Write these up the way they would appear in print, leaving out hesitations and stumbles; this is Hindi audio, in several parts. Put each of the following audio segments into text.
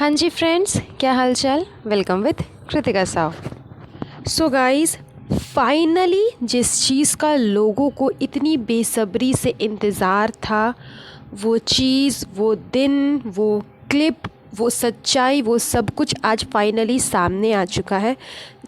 हाँ जी फ्रेंड्स, क्या हाल चाल। Welcome with Kritika Sao. So guys, finally जिस चीज़ का लोगों को इतनी बेसब्री से इंतज़ार था, वो चीज़, वो दिन, वो क्लिप, वो सच्चाई, वो सब कुछ आज फाइनली सामने आ चुका है।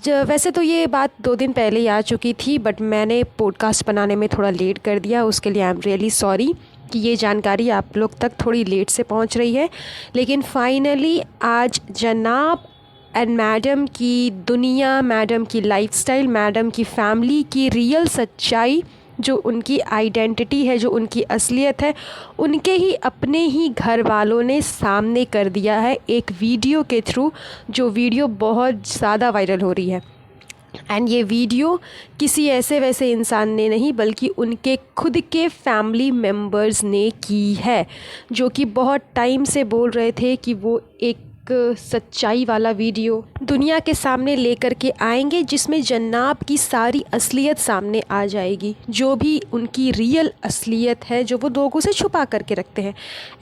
वैसे तो ये बात 2 दिन पहले ही आ चुकी थी, बट मैंने पॉडकास्ट बनाने में थोड़ा लेट कर दिया। उसके लिए आई एम रियली सॉरी कि ये जानकारी आप लोग तक थोड़ी लेट से पहुंच रही है। लेकिन फाइनली आज जनाब एंड मैडम की दुनिया, मैडम की लाइफस्टाइल, मैडम की फैमिली की रियल सच्चाई, जो उनकी आइडेंटिटी है, जो उनकी असलियत है, उनके ही अपने ही घर वालों ने सामने कर दिया है एक वीडियो के थ्रू, जो वीडियो बहुत ज़्यादा वायरल हो रही है। एंड ये वीडियो किसी ऐसे वैसे इंसान ने नहीं, बल्कि उनके खुद के फैमिली मेम्बर्स ने की है, जो कि बहुत टाइम से बोल रहे थे कि वो एक सच्चाई वाला वीडियो दुनिया के सामने लेकर के आएंगे, जिसमें जन्नाब की सारी असलियत सामने आ जाएगी, जो भी उनकी रियल असलियत है, जो वो लोगों से छुपा करके रखते हैं।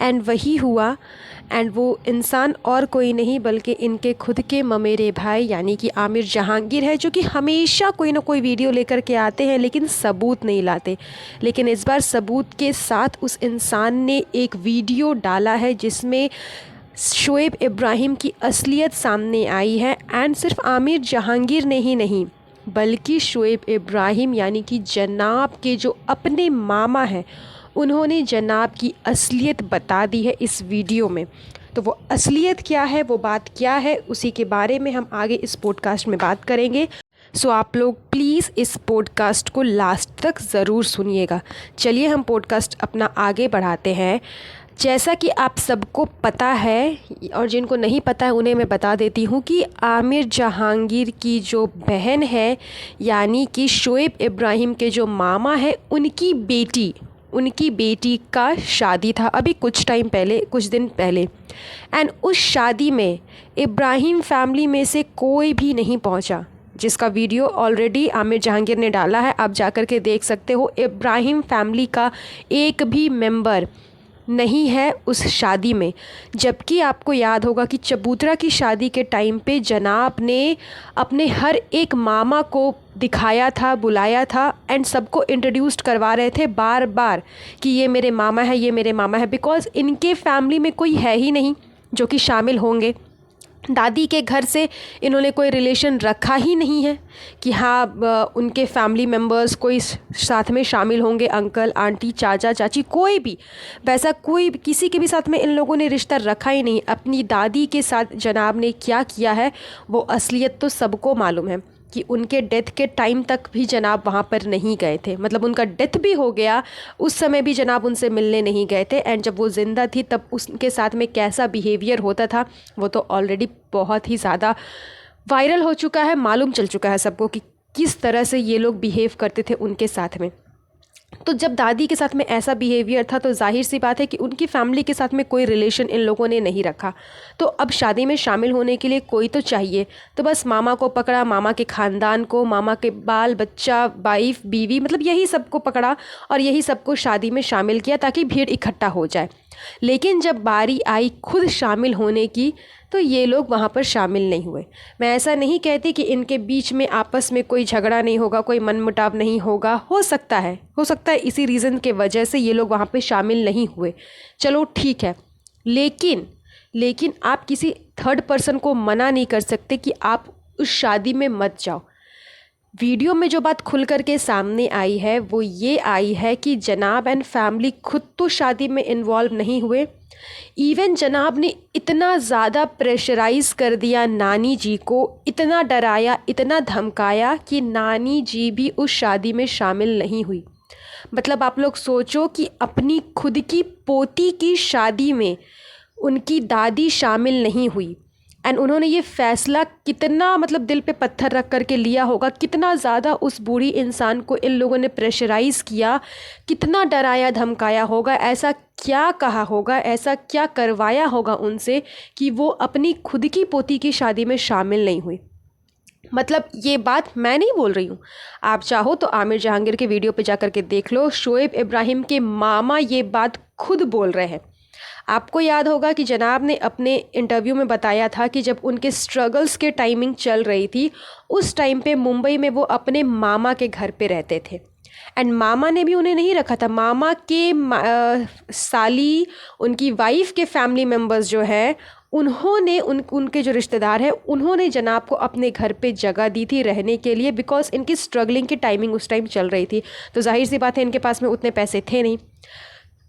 एंड वही हुआ। एंड वो इंसान और कोई नहीं बल्कि इनके खुद के ममेरे भाई यानी कि आमिर जहांगीर है, जो कि हमेशा कोई ना कोई वीडियो लेकर के आते हैं लेकिन सबूत नहीं लाते। लेकिन इस बार सबूत के साथ उस इंसान ने एक वीडियो डाला है, जिसमें शोएब इब्राहिम की असलियत सामने आई है। एंड सिर्फ आमिर जहांगीर ने ही नहीं, बल्कि शोएब इब्राहिम यानी कि जनाब के जो अपने मामा हैं, उन्होंने जनाब की असलियत बता दी है इस वीडियो में। तो वो असलियत क्या है, वो बात क्या है, उसी के बारे में हम आगे इस पॉडकास्ट में बात करेंगे। सो आप लोग प्लीज़ इस पॉडकास्ट को लास्ट तक ज़रूर सुनिएगा। चलिए हम पॉडकास्ट अपना आगे बढ़ाते हैं। जैसा कि आप सबको पता है, और जिनको नहीं पता है उन्हें मैं बता देती हूँ कि आमिर जहांगीर की जो बहन है यानी कि शोएब इब्राहिम के जो मामा है, उनकी बेटी का शादी था अभी कुछ टाइम पहले, कुछ दिन पहले। एंड उस शादी में इब्राहिम फैमिली में से कोई भी नहीं पहुंचा, जिसका वीडियो ऑलरेडी आमिर जहांगीर ने डाला है, आप जाकर के देख सकते हो। इब्राहिम फैमिली का एक भी मेंबर नहीं है उस शादी में। जबकि आपको याद होगा कि चबूतरा की शादी के टाइम पे जनाब ने अपने हर एक मामा को दिखाया था, बुलाया था, एंड सबको इंट्रोड्यूस करवा रहे थे बार बार कि ये मेरे मामा है, ये मेरे मामा है, बिकॉज़ इनके फैमिली में कोई है ही नहीं जो कि शामिल होंगे। दादी के घर से इन्होंने कोई रिलेशन रखा ही नहीं है कि हाँ उनके फैमिली मेम्बर्स कोई साथ में शामिल होंगे, अंकल आंटी चाचा चाची, कोई भी वैसा कोई किसी के भी साथ में इन लोगों ने रिश्ता रखा ही नहीं। अपनी दादी के साथ जनाब ने क्या किया है वो असलियत तो सबको मालूम है कि उनके डेथ के टाइम तक भी जनाब वहाँ पर नहीं गए थे। मतलब उनका डेथ भी हो गया, उस समय भी जनाब उनसे मिलने नहीं गए थे। एंड जब वो ज़िंदा थी तब उसके साथ में कैसा बिहेवियर होता था वो तो ऑलरेडी बहुत ही ज़्यादा वायरल हो चुका है, मालूम चल चुका है सबको कि किस तरह से ये लोग बिहेव करते थे उनके साथ में। तो जब दादी के साथ में ऐसा बिहेवियर था तो जाहिर सी बात है कि उनकी फैमिली के साथ में कोई रिलेशन इन लोगों ने नहीं रखा। तो अब शादी में शामिल होने के लिए कोई तो चाहिए, तो बस मामा को पकड़ा, मामा के ख़ानदान को, मामा के बाल बच्चा, वाइफ बीवी, मतलब यही सबको पकड़ा और यही सबको शादी में शामिल किया ताकि भीड़ इकट्ठा हो जाए। लेकिन जब बारी आई खुद शामिल होने की तो ये लोग वहाँ पर शामिल नहीं हुए। मैं ऐसा नहीं कहती कि इनके बीच में आपस में कोई झगड़ा नहीं होगा, कोई मनमुटाव नहीं होगा, हो सकता है इसी रीज़न के वजह से ये लोग वहाँ पे शामिल नहीं हुए, चलो ठीक है। लेकिन आप किसी थर्ड पर्सन को मना नहीं कर सकते कि आप उस शादी में मत जाओ। वीडियो में जो बात खुल कर के सामने आई है वो ये आई है कि जनाब एंड फैमिली खुद तो शादी में इन्वॉल्व नहीं हुए। इवन जनाब ने इतना ज़्यादा प्रेशराइज कर दिया नानी जी को, इतना डराया, इतना धमकाया कि नानी जी भी उस शादी में शामिल नहीं हुई। मतलब आप लोग सोचो कि अपनी खुद की पोती की शादी में उनकी दादी शामिल नहीं हुई। एंड उन्होंने ये फ़ैसला कितना मतलब दिल पे पत्थर रख कर के लिया होगा, कितना ज़्यादा उस बूढ़ी इंसान को इन लोगों ने प्रेशराइज़ किया, कितना डराया धमकाया होगा, ऐसा क्या कहा होगा, ऐसा क्या करवाया होगा उनसे कि वो अपनी खुद की पोती की शादी में शामिल नहीं हुई। मतलब ये बात मैं नहीं बोल रही हूँ, आप चाहो तो आमिर जहांगीर के वीडियो पे जा कर के देख लो, शोएब इब्राहिम के मामा ये बात खुद बोल रहे हैं। आपको याद होगा कि जनाब ने अपने इंटरव्यू में बताया था कि जब उनके स्ट्रगल्स के टाइमिंग चल रही थी, उस टाइम पे मुंबई में वो अपने मामा के घर पे रहते थे। एंड मामा ने भी उन्हें नहीं रखा था, मामा के साली, उनकी वाइफ के फैमिली मेम्बर्स जो हैं, उन्होंने उनके जो रिश्तेदार हैं, उन्होंने जनाब को अपने घर पे जगह दी थी रहने के लिए, बिकॉज इनकी स्ट्रगलिंग की टाइमिंग उस टाइम चल रही थी। तो जाहिर सी बात है इनके पास में उतने पैसे थे नहीं।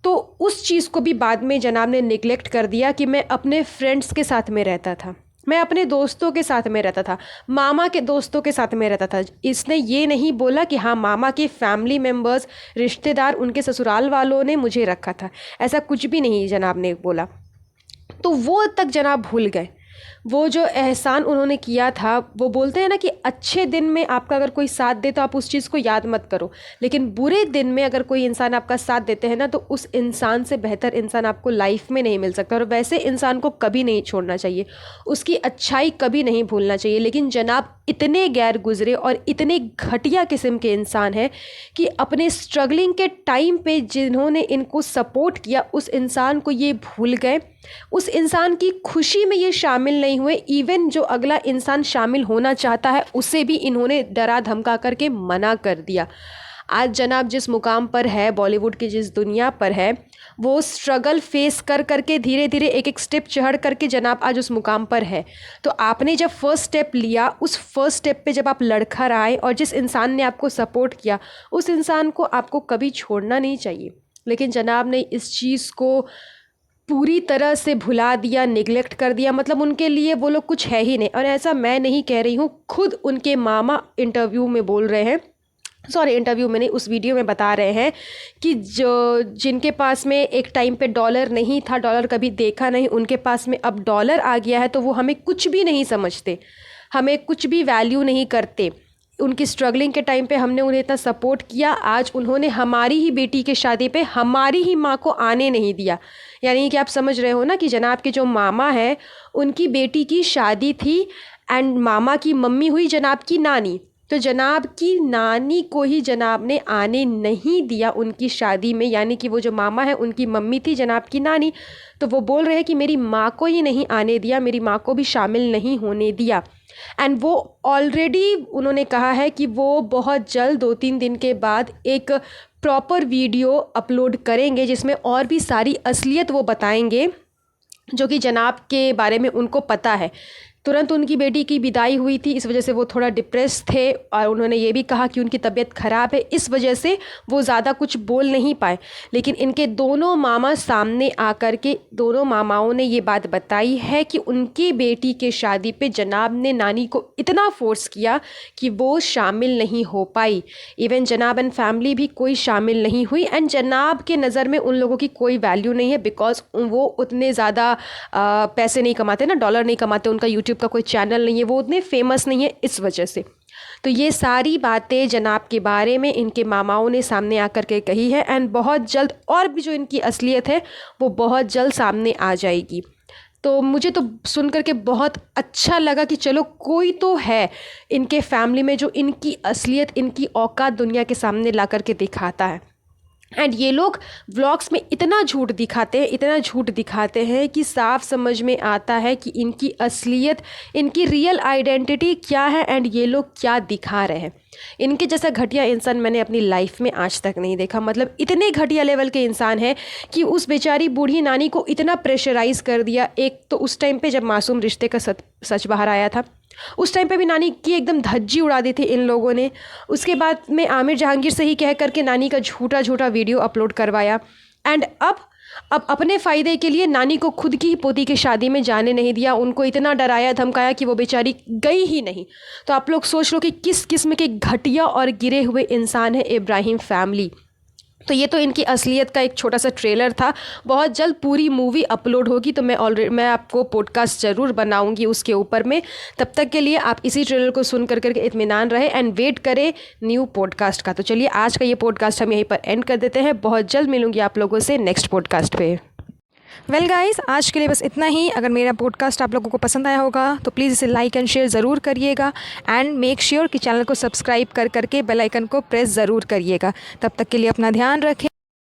तो उस चीज़ को भी बाद में जनाब ने निगलेक्ट कर दिया कि मैं अपने फ्रेंड्स के साथ में रहता था, मैं अपने दोस्तों के साथ में रहता था, मामा के दोस्तों के साथ में रहता था। इसने ये नहीं बोला कि हाँ मामा के फैमिली मेम्बर्स, रिश्तेदार, उनके ससुराल वालों ने मुझे रखा था, ऐसा कुछ भी नहीं जनाब ने बोला। तो वो तक जनाब भूल गए। वो जो एहसान उन्होंने किया था, वो बोलते हैं ना कि अच्छे दिन में आपका अगर कोई साथ दे तो आप उस चीज़ को याद मत करो, लेकिन बुरे दिन में अगर कोई इंसान आपका साथ देते हैं ना, तो उस इंसान से बेहतर इंसान आपको लाइफ में नहीं मिल सकता। और वैसे इंसान को कभी नहीं छोड़ना चाहिए, उसकी अच्छाई कभी नहीं भूलना चाहिए। लेकिन जनाब इतने गैर गुजरे और इतने घटिया किस्म के इंसान हैं कि अपने स्ट्रगलिंग के टाइम पे जिन्होंने इनको सपोर्ट किया, उस इंसान को ये भूल गए, उस इंसान की खुशी में ये शामिल नहीं हुए। इवन जो अगला इंसान शामिल होना चाहता है उसे भी इन्होंने डरा धमका करके मना कर दिया। आज जनाब जिस मुकाम पर है, बॉलीवुड की जिस दुनिया पर है, वो स्ट्रगल फेस कर करके धीरे धीरे एक एक स्टेप चढ़ करके जनाब आज उस मुकाम पर है। तो आपने जब फर्स्ट स्टेप लिया, उस फर्स्ट स्टेप पे जब आप लड़खड़ आए और जिस इंसान ने आपको सपोर्ट किया, उस इंसान को आपको कभी छोड़ना नहीं चाहिए। लेकिन जनाब ने इस चीज़ को पूरी तरह से भुला दिया, निगलेक्ट कर दिया, मतलब उनके लिए वो लोग कुछ है ही नहीं। और ऐसा मैं नहीं कह रही हूँ, खुद उनके मामा इंटरव्यू में बोल रहे हैं, इंटरव्यू में नहीं, उस वीडियो में बता रहे हैं कि जो जिनके पास में एक टाइम पे डॉलर नहीं था, डॉलर कभी देखा नहीं, उनके पास में अब डॉलर आ गया है तो वो हमें कुछ भी नहीं समझते, हमें कुछ भी वैल्यू नहीं करते। उनकी स्ट्रगलिंग के टाइम पे हमने उन्हें इतना सपोर्ट किया, आज उन्होंने हमारी ही बेटी के शादी पे हमारी ही माँ को आने नहीं दिया। यानी कि आप समझ रहे हो ना कि जनाब के जो मामा है, उनकी बेटी की शादी थी एंड मामा की मम्मी हुई जनाब की नानी, तो जनाब की नानी को ही जनाब ने आने नहीं दिया उनकी शादी में। यानी कि वो जो मामा है उनकी मम्मी थी जनाब की नानी, तो वो बोल रहे हैं कि मेरी माँ को ही नहीं आने दिया, मेरी माँ को भी शामिल नहीं होने दिया। एंड वो ऑलरेडी उन्होंने कहा है कि वो बहुत जल्द 2-3 दिन के बाद एक प्रॉपर वीडियो अपलोड करेंगे जिसमें और भी सारी असलियत वो बताएंगे जो कि जनाब के बारे में उनको पता है। तुरंत उनकी बेटी की विदाई हुई थी, इस वजह से वो थोड़ा डिप्रेस थे और उन्होंने ये भी कहा कि उनकी तबीयत ख़राब है, इस वजह से वो ज़्यादा कुछ बोल नहीं पाए। लेकिन इनके दोनों मामा सामने आकर के, दोनों मामाओं ने ये बात बताई है कि उनकी बेटी के शादी पे जनाब ने नानी को इतना फोर्स किया कि वो शामिल नहीं हो पाई। इवन जनाब एंड फैमिली भी कोई शामिल नहीं हुई। एंड जनाब के नज़र में उन लोगों की कोई वैल्यू नहीं है, बिकॉज वो उतने ज़्यादा पैसे नहीं कमाते ना, डॉलर नहीं कमाते, उनका यूट्यूब का कोई चैनल नहीं है, वो उतने फेमस नहीं है, इस वजह से। तो ये सारी बातें जनाब के बारे में इनके मामाओं ने सामने आकर के कही है एंड बहुत जल्द और भी जो इनकी असलियत है वो बहुत जल्द सामने आ जाएगी। तो मुझे तो सुन करके बहुत अच्छा लगा कि चलो कोई तो है इनके फैमिली में जो इनकी असलियत, इनकी औकात दुनिया के सामने ला करके दिखाता है। एंड ये लोग व्लॉग्स में इतना झूठ दिखाते हैं, इतना झूठ दिखाते हैं कि साफ समझ में आता है कि इनकी असलियत, इनकी रियल आइडेंटिटी क्या है एंड ये लोग क्या दिखा रहे हैं। इनके जैसा घटिया इंसान मैंने अपनी लाइफ में आज तक नहीं देखा। मतलब इतने घटिया लेवल के इंसान हैं कि उस बेचारी बूढ़ी नानी को इतना प्रेशराइज़ कर दिया। एक तो उस टाइम पे जब मासूम रिश्ते का सच बाहर आया था, उस टाइम पे भी नानी की एकदम धज्जी उड़ा दी थी इन लोगों ने। उसके बाद में आमिर जहांगीर से ही कह करके नानी का झूठा झूठा वीडियो अपलोड करवाया। एंड अब अपने फ़ायदे के लिए नानी को खुद की ही पोती की शादी में जाने नहीं दिया, उनको इतना डराया धमकाया कि वो बेचारी गई ही नहीं। तो आप लोग सोच लो कि किस किस्म के घटिया और गिरे हुए इंसान है इब्राहिम फैमिली। तो ये तो इनकी असलियत का एक छोटा सा ट्रेलर था। बहुत जल्द पूरी मूवी अपलोड होगी तो मैं आपको पॉडकास्ट ज़रूर बनाऊंगी उसके ऊपर में। तब तक के लिए आप इसी ट्रेलर को सुन कर करके इत्मीनान रहे एंड वेट करें न्यू पॉडकास्ट का। तो चलिए आज का ये पॉडकास्ट हम यहीं पर एंड कर देते हैं। बहुत जल्द मिलूंगी आप लोगों से नेक्स्ट पॉडकास्ट पे। वेल गाइस, आज के लिए बस इतना ही। अगर मेरा पॉडकास्ट आप लोगों को पसंद आया होगा तो प्लीज़ इसे लाइक एंड शेयर ज़रूर करिएगा एंड मेक श्योर कि चैनल को सब्सक्राइब कर करके बेल आइकन को प्रेस ज़रूर करिएगा। तब तक के लिए अपना ध्यान रखें।